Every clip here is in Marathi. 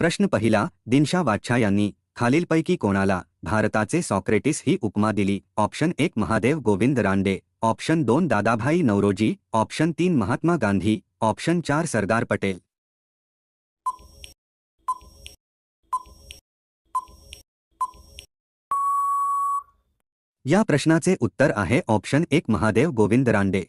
प्रश्न पहिला, दिनशा वाच्छा यांनी खालीलपैकी कोणाला भारताचे सॉक्रेटिस ही उपमा दिली? Option 1 Mahadev Govind Ranade, option 2 Dadabhai Naoroji, option 3 Mahatma Gandhi, option 4 Sardar Patel. या प्रश्नाचे उत्तर आहे ऑप्शन 1 महादेव गोविंद रानडे.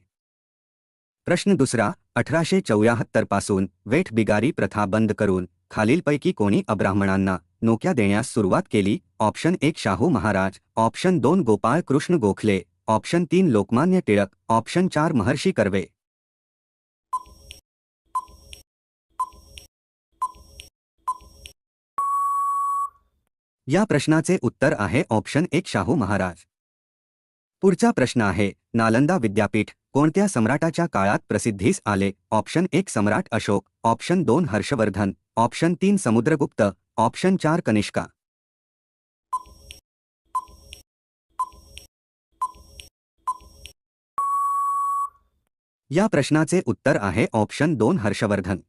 प्रश्न दुसरा, 1874 पासून वेठ बिगारी प्रथा बंद करून खालीलपैकी कोणी अब्राह्मणांना नोक्या देण्यास सुरुवात केली? Option 1 Shahu Maharaj, option 2 Gopal Krishna Gokhale, option 3 Lokmanya Tilak, option 4 Maharshi Karve. या प्रश्नाचे उत्तर आहे ऑप्शन 1 शाहू महाराज. पुढचा प्रश्न आहे, नालंदा विद्यापीठ कोणत्या सम्राटाच्या काळात प्रसिद्धीस आले? Option 1 Samrat Ashok, option 2 Harshavardhan, option 3 Samudragupta, option 4 Kanishka. या प्रश्नाचे उत्तर आहे ऑप्शन 2 हर्षवर्धन.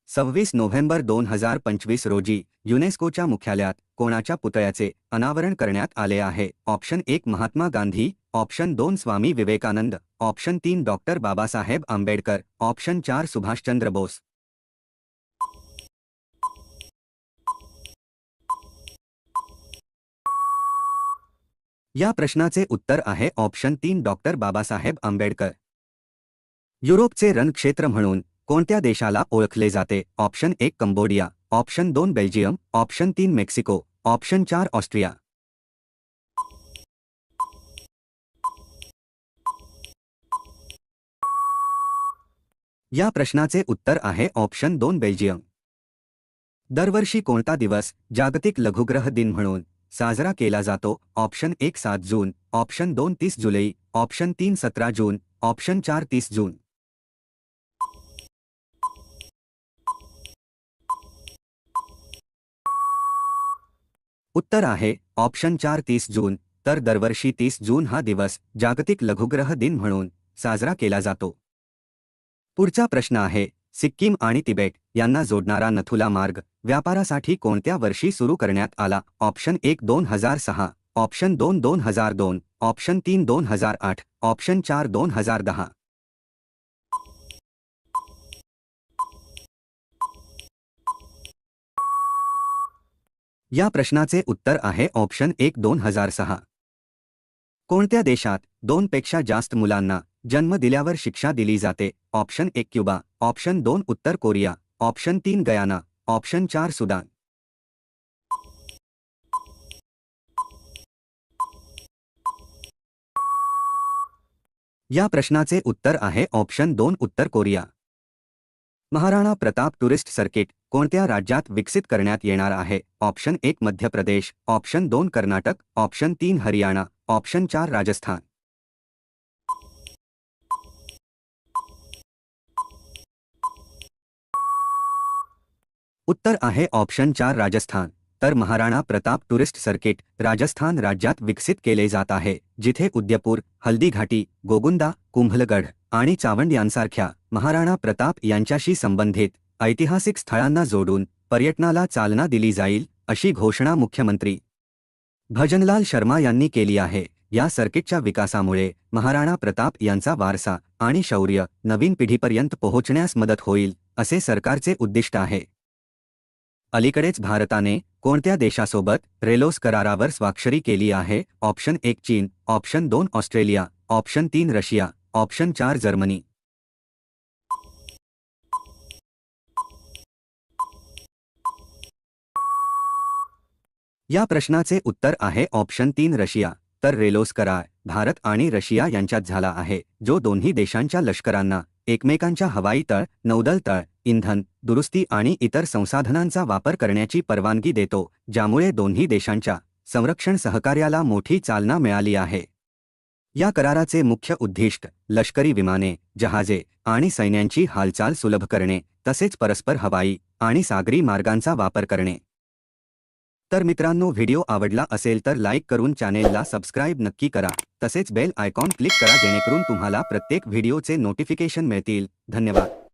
26 नोव्हेंबर 2025 रोजी युनेस्कोच्या मुख्यालयात कोणाच्या पुतळ्याचे अनावरण करण्यात आले आहे? Option 1 Mahatma Gandhi, option 2 Swami Vivekananda, option 3 doctor Babasaheb Ambedkar, option 4 Subhashchandra Bose. या प्रश्नाचे उत्तर आहे ऑप्शन 3 डॉक्टर बाबासाहेब आंबेडकर. युरोपचे रणक्षेत्र म्हणून कोणत्या देशाला ओळखले जाते? Option 1 Cambodia, option 2 Belgium, option 3 Mexico, option 4 Austria. या प्रश्नाचे उत्तर आहे ऑप्शन 2 बेल्जियम. दरवर्षी कोणता दिवस जागतिक लघुग्रह दिन म्हणून साजरा केला जातो? ऑप्शन 1 7 जून, ऑप्शन 2 30 जुलै, ऑप्शन 3 17 जून, ऑप्शन 4 30 जून. उत्तर आहे ऑप्शन 4 30 जून. तर दरवर्षी 30 जून हा दिवस जागतिक लघुग्रह दिन म्हणून साजरा केला जातो. पुढचा प्रश्न आहे, सिक्कीम आणि तिबेट यांना जोडणारा नथुला मार्ग व्यापारासाठी कोणत्या वर्षी सुरू करण्यात आला? Option 1 2006, option 2 2002, option 3 2008, option 4 2010. या प्रश्नाचे उत्तर आहे ऑप्शन 1 2006. कोणत्या देशात 2 पेक्षा जास्त मुलांना जन्म दिल्यावर शिक्षा दिली जाते? ऑप्शन 1 क्युबा, ऑप्शन 2 उत्तर Korea, option 3 Guyana, option 4 Sudan. या प्रश्नाचे उत्तर आहे ऑप्शन 2 उत्तर Korea. Maharana Pratap tourist circuit कोणत्या राज्यात विकसित करण्यात येणार आहे? Option 1 Madhya Pradesh, option 2 Karnataka, option 3 Haryana, option 4 Rajasthan. उत्तर आहे ऑप्शन 4 राजस्थान. तर महाराणा प्रताप टुरिस्ट सर्किट राजस्थान राज्यात विकसित केले जात आहे, जिथे उदयपूर, हल्दीघाटी, गोगुंदा, कुंभलगढ आणि चावंड यांसारख्या महाराणा प्रताप यांच्याशी संबंधित ऐतिहासिक स्थळांना जोडून पर्यटनाला चालना दिली जाईल, अशी घोषणा मुख्यमंत्री भजनलाल शर्मा यांनी केली आहे. या सर्किटच्या विकासामुळे महाराणा प्रताप यांचा वारसा आणि शौर्य नवीन पिढीपर्यंत पोहोचण्यास मदत होईल, असे सरकारचे उद्दिष्ट आहे. अलीकडेच भारताने कोणत्या देशासोबत रेलोस करारावर स्वाक्षरी केली आहे? ऑप्शन 1 चीन, option 2 Australia, option 3 Russia, option 4 Germany. या प्रश्नाचे उत्तर आहे ऑप्शन 3 रशिया. तर रेलोस करार भारत आणि रशिया यांच्यात झाला आहे, जो दोन्ही देशांच्या लष्करांना एकमेकांच्या हवाई तळ, नौदल तळ, इंधन, दुरुस्ती आणि इतर संसाधनांचा वापर करण्याची परवानगी देतो, ज्यामुळे दोन्ही देशांच्या संरक्षण सहकार्याला मोठी चालना मिळाली आहे. या कराराचे मुख्य उद्दिष्ट लष्करी विमाने, जहाजे आणि सैन्यांची हालचाल सुलभ करणे, तसेच परस्पर हवाई आणि सागरी मार्गांचा वापर करणे. तर मित्रांनो, व्हिडिओ आवडला असेल तर लाईक करून चॅनेलला सबस्क्राईब नक्की करा. तसेच बेल आयकॉन क्लिक करा जेणेकरून तुम्हाला प्रत्येक व्हिडिओचे नोटिफिकेशन मिळतील. धन्यवाद.